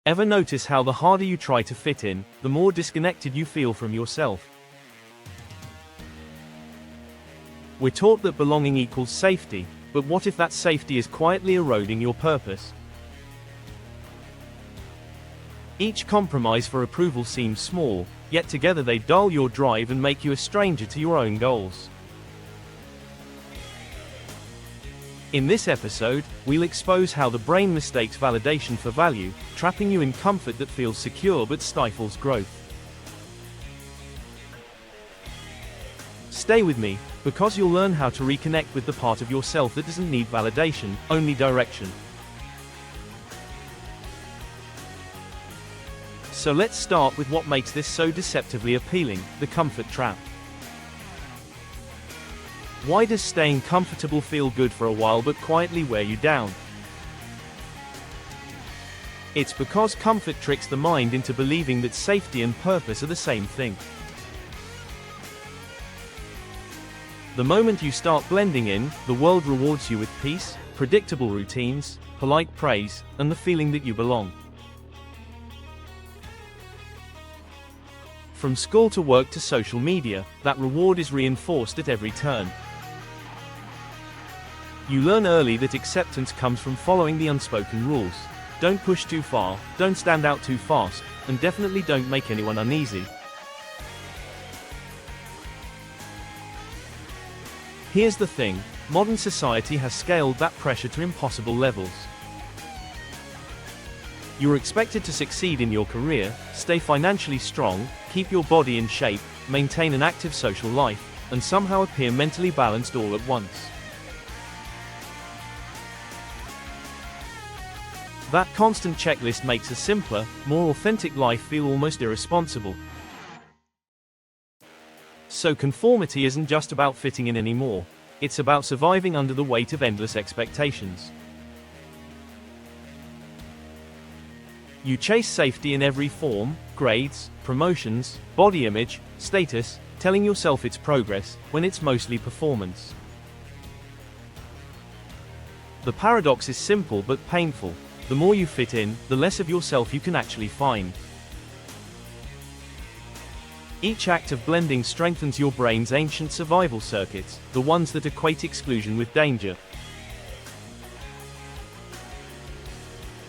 Ever notice how the harder you try to fit in, the more disconnected you feel from yourself? We're taught that belonging equals safety, but what if that safety is quietly eroding your purpose? Each compromise for approval seems small, yet together they dull your drive and make you a stranger to your own goals. In this episode, we'll expose how the brain mistakes validation for value, trapping you in comfort that feels secure but stifles growth. Stay with me, because you'll learn how to reconnect with the part of yourself that doesn't need validation, only direction. So let's start with what makes this so deceptively appealing, the comfort trap. Why does staying comfortable feel good for a while but quietly wear you down? It's because comfort tricks the mind into believing that safety and purpose are the same thing. The moment you start blending in, the world rewards you with peace, predictable routines, polite praise, and the feeling that you belong. From school to work to social media, that reward is reinforced at every turn. You learn early that acceptance comes from following the unspoken rules. Don't push too far, don't stand out too fast, and definitely don't make anyone uneasy. Here's the thing, modern society has scaled that pressure to impossible levels. You're expected to succeed in your career, stay financially strong, keep your body in shape, maintain an active social life, and somehow appear mentally balanced all at once. That constant checklist makes a simpler, more authentic life feel almost irresponsible. So conformity isn't just about fitting in anymore. It's about surviving under the weight of endless expectations. You chase safety in every form, grades, promotions, body image, status, telling yourself it's progress, when it's mostly performance. The paradox is simple but painful. The more you fit in, the less of yourself you can actually find. Each act of blending strengthens your brain's ancient survival circuits, the ones that equate exclusion with danger.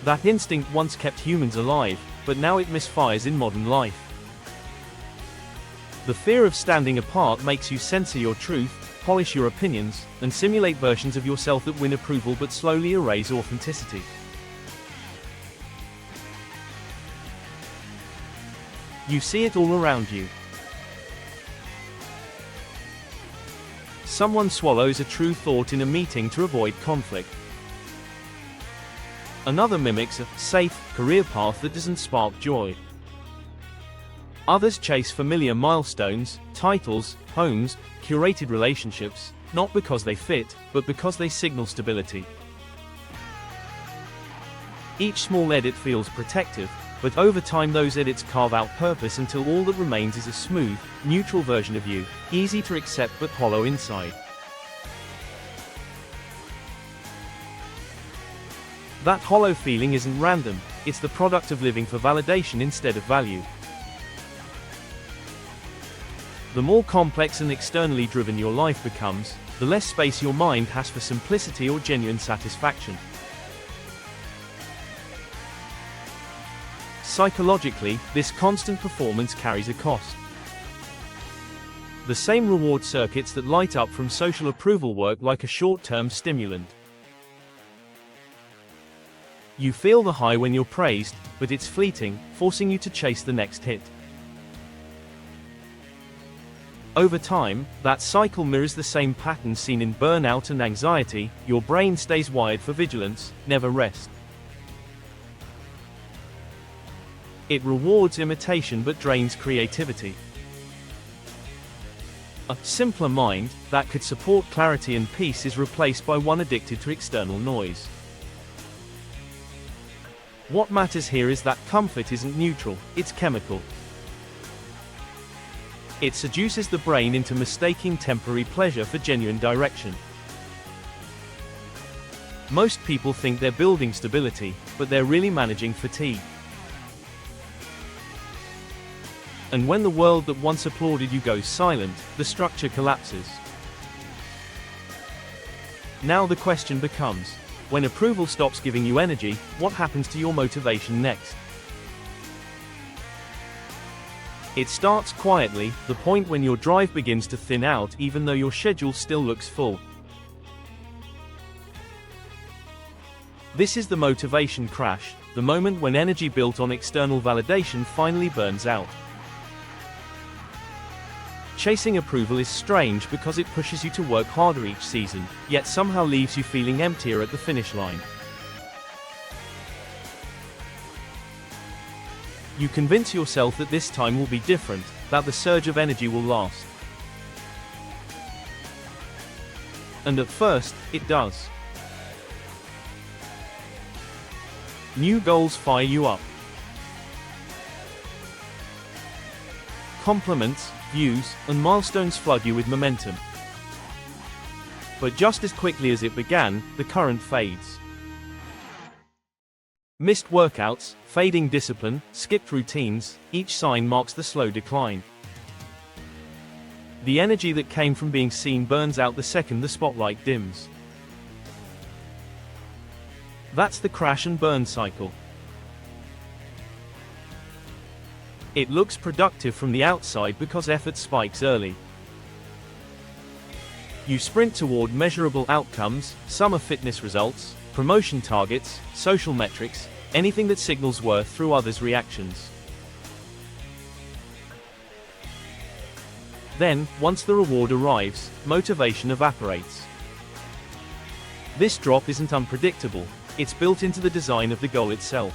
That instinct once kept humans alive, but now it misfires in modern life. The fear of standing apart makes you censor your truth, polish your opinions, and simulate versions of yourself that win approval but slowly erase authenticity. You see it all around you. Someone swallows a true thought in a meeting to avoid conflict. Another mimics a safe career path that doesn't spark joy. Others chase familiar milestones, titles, homes, curated relationships, not because they fit, but because they signal stability. Each small edit feels protective, but over time those edits carve out purpose until all that remains is a smooth, neutral version of you, easy to accept but hollow inside. That hollow feeling isn't random, it's the product of living for validation instead of value. The more complex and externally driven your life becomes, the less space your mind has for simplicity or genuine satisfaction. Psychologically, this constant performance carries a cost. The same reward circuits that light up from social approval work like a short-term stimulant. You feel the high when you're praised, but it's fleeting, forcing you to chase the next hit. Over time, that cycle mirrors the same pattern seen in burnout and anxiety. Your brain stays wired for vigilance, never rest. It rewards imitation but drains creativity. A simpler mind, that could support clarity and peace, is replaced by one addicted to external noise. What matters here is that comfort isn't neutral, it's chemical. It seduces the brain into mistaking temporary pleasure for genuine direction. Most people think they're building stability, but they're really managing fatigue. And when the world that once applauded you goes silent, the structure collapses. Now the question becomes, when approval stops giving you energy, what happens to your motivation next? It starts quietly, the point when your drive begins to thin out even though your schedule still looks full. This is the motivation crash, the moment when energy built on external validation finally burns out. Chasing approval is strange because it pushes you to work harder each season, yet somehow leaves you feeling emptier at the finish line. You convince yourself that this time will be different, that the surge of energy will last. And at first, it does. New goals fire you up. Compliments, views, and milestones flood you with momentum. But just as quickly as it began, the current fades. Missed workouts, fading discipline, skipped routines, each sign marks the slow decline. The energy that came from being seen burns out the second the spotlight dims. That's the crash and burn cycle. It looks productive from the outside because effort spikes early. You sprint toward measurable outcomes, summer fitness results, promotion targets, social metrics, anything that signals worth through others' reactions. Then, once the reward arrives, motivation evaporates. This drop isn't unpredictable, it's built into the design of the goal itself.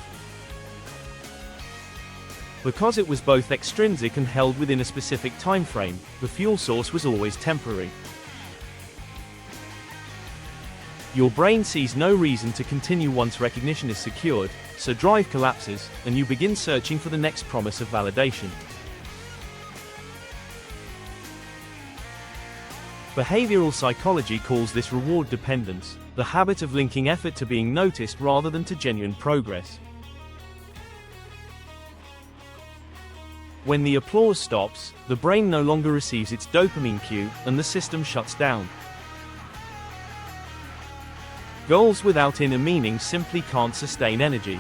Because it was both extrinsic and held within a specific time frame, the fuel source was always temporary. Your brain sees no reason to continue once recognition is secured, so drive collapses, and you begin searching for the next promise of validation. Behavioral psychology calls this reward dependence, the habit of linking effort to being noticed rather than to genuine progress. When the applause stops, the brain no longer receives its dopamine cue, and the system shuts down. Goals without inner meaning simply can't sustain energy.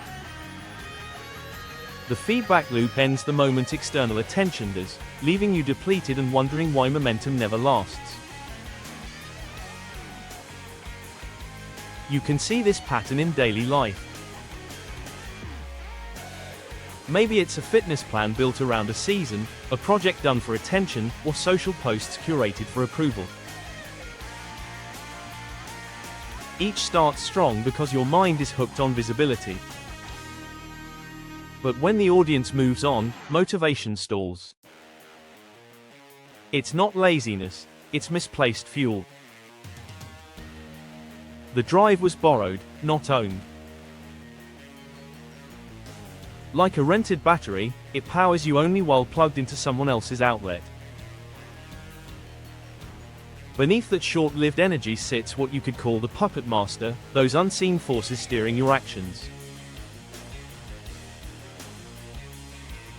The feedback loop ends the moment external attention does, leaving you depleted and wondering why momentum never lasts. You can see this pattern in daily life. Maybe it's a fitness plan built around a season, a project done for attention, or social posts curated for approval. Each starts strong because your mind is hooked on visibility. But when the audience moves on, motivation stalls. It's not laziness, it's misplaced fuel. The drive was borrowed, not owned. Like a rented battery, it powers you only while plugged into someone else's outlet. Beneath that short-lived energy sits what you could call the puppet master, those unseen forces steering your actions.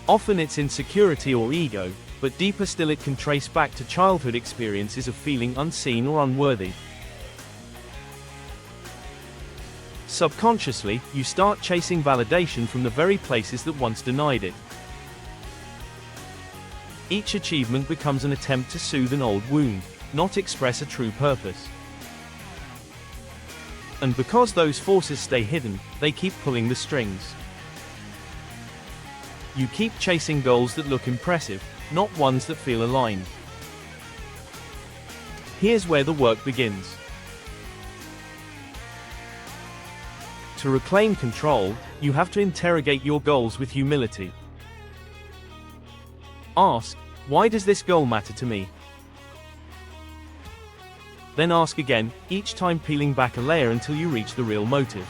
Often it's insecurity or ego, but deeper still it can trace back to childhood experiences of feeling unseen or unworthy. Subconsciously, you start chasing validation from the very places that once denied it. Each achievement becomes an attempt to soothe an old wound, not express a true purpose. And because those forces stay hidden, they keep pulling the strings. You keep chasing goals that look impressive, not ones that feel aligned. Here's where the work begins. To reclaim control, you have to interrogate your goals with humility. Ask, why does this goal matter to me? Then ask again, each time peeling back a layer until you reach the real motive.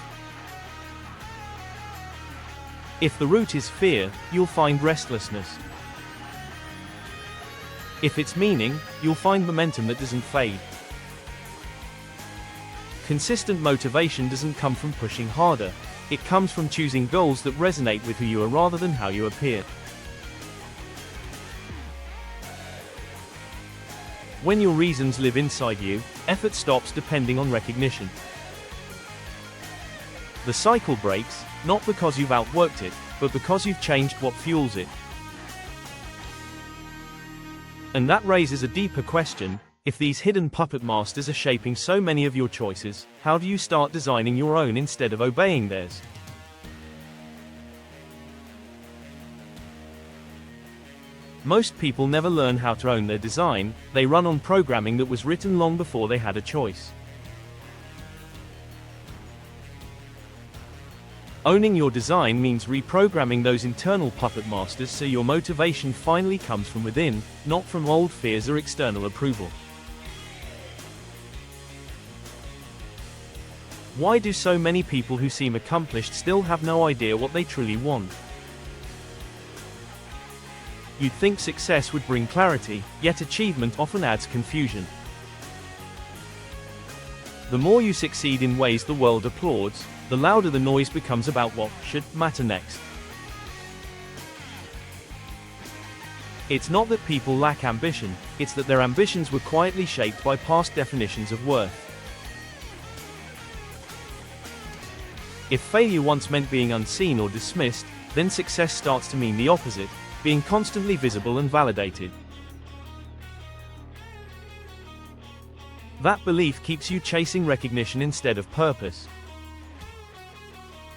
If the root is fear, you'll find restlessness. If it's meaning, you'll find momentum that doesn't fade. Consistent motivation doesn't come from pushing harder, it comes from choosing goals that resonate with who you are rather than how you appear. When your reasons live inside you, effort stops depending on recognition. The cycle breaks, not because you've outworked it, but because you've changed what fuels it. And that raises a deeper question: if these hidden puppet masters are shaping so many of your choices, how do you start designing your own instead of obeying theirs? Most people never learn how to own their design, they run on programming that was written long before they had a choice. Owning your design means reprogramming those internal puppet masters so your motivation finally comes from within, not from old fears or external approval. Why do so many people who seem accomplished still have no idea what they truly want? You'd think success would bring clarity, yet achievement often adds confusion. The more you succeed in ways the world applauds, the louder the noise becomes about what should matter next. It's not that people lack ambition, it's that their ambitions were quietly shaped by past definitions of worth. If failure once meant being unseen or dismissed, then success starts to mean the opposite: being constantly visible and validated. That belief keeps you chasing recognition instead of purpose.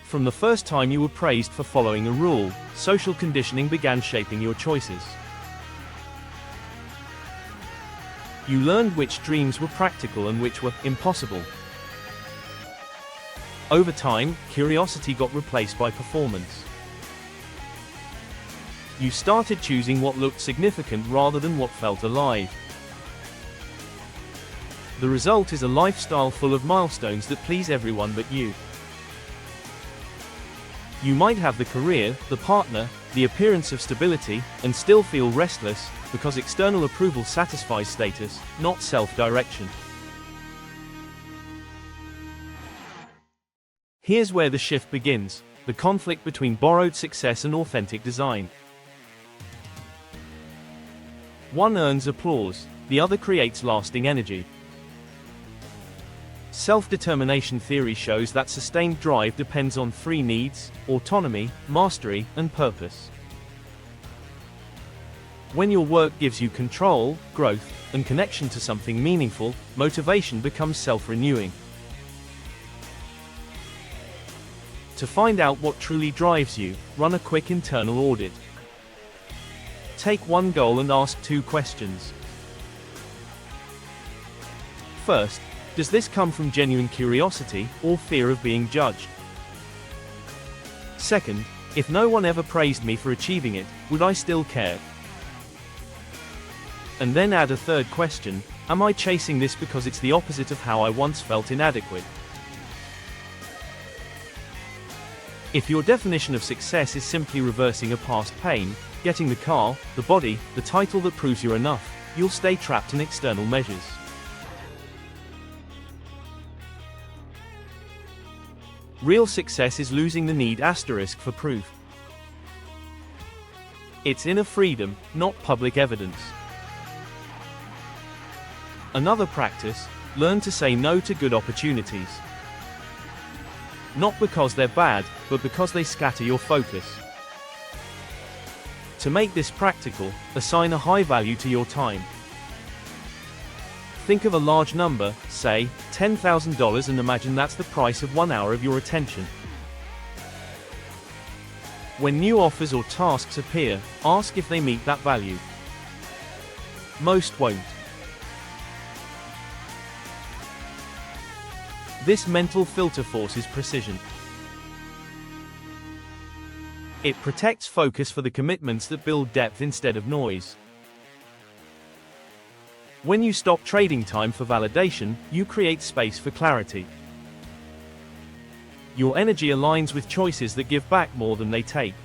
From the first time you were praised for following a rule, social conditioning began shaping your choices. You learned which dreams were practical and which were impossible. Over time, curiosity got replaced by performance. You started choosing what looked significant rather than what felt alive. The result is a lifestyle full of milestones that please everyone but you. You might have the career, the partner, the appearance of stability, and still feel restless, because external approval satisfies status, not self-direction. Here's where the shift begins: the conflict between borrowed success and authentic design. One earns applause, the other creates lasting energy. Self-determination theory shows that sustained drive depends on three needs: autonomy, mastery, and purpose. When your work gives you control, growth, and connection to something meaningful, motivation becomes self-renewing. To find out what truly drives you, run a quick internal audit. Take one goal and ask two questions. First, does this come from genuine curiosity, or fear of being judged? Second, if no one ever praised me for achieving it, would I still care? And then add a third question: am I chasing this because it's the opposite of how I once felt inadequate? If your definition of success is simply reversing a past pain, getting the car, the body, the title that proves you're enough, you'll stay trapped in external measures. Real success is losing the need * for proof. It's inner freedom, not public evidence. Another practice: learn to say no to good opportunities. Not because they're bad, but because they scatter your focus. To make this practical, assign a high value to your time. Think of a large number, say, $10,000, and imagine that's the price of 1 hour of your attention. When new offers or tasks appear, ask if they meet that value. Most won't. This mental filter forces precision. It protects focus for the commitments that build depth instead of noise. When you stop trading time for validation, you create space for clarity. Your energy aligns with choices that give back more than they take.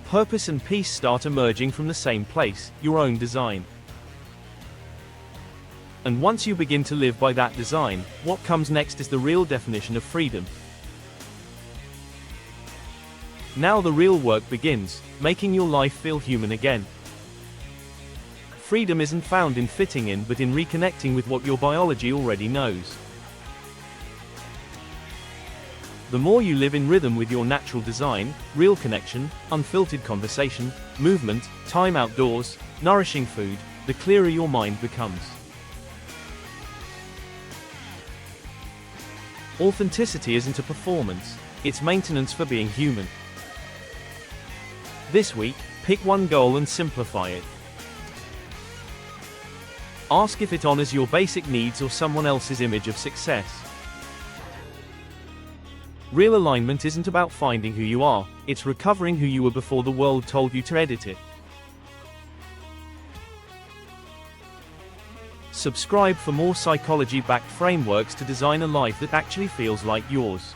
Purpose and peace start emerging from the same place: your own design. And once you begin to live by that design, what comes next is the real definition of freedom. Now the real work begins, making your life feel human again. freedom isn't found in fitting in but in reconnecting with what your biology already knows. The more you live in rhythm with your natural design, real connection, unfiltered conversation, movement, time outdoors, nourishing food, the clearer your mind becomes. Authenticity isn't a performance, it's maintenance for being human. This week, pick one goal and simplify it. Ask if it honors your basic needs or someone else's image of success. Real alignment isn't about finding who you are, it's recovering who you were before the world told you to edit it. Subscribe for more psychology-backed frameworks to design a life that actually feels like yours.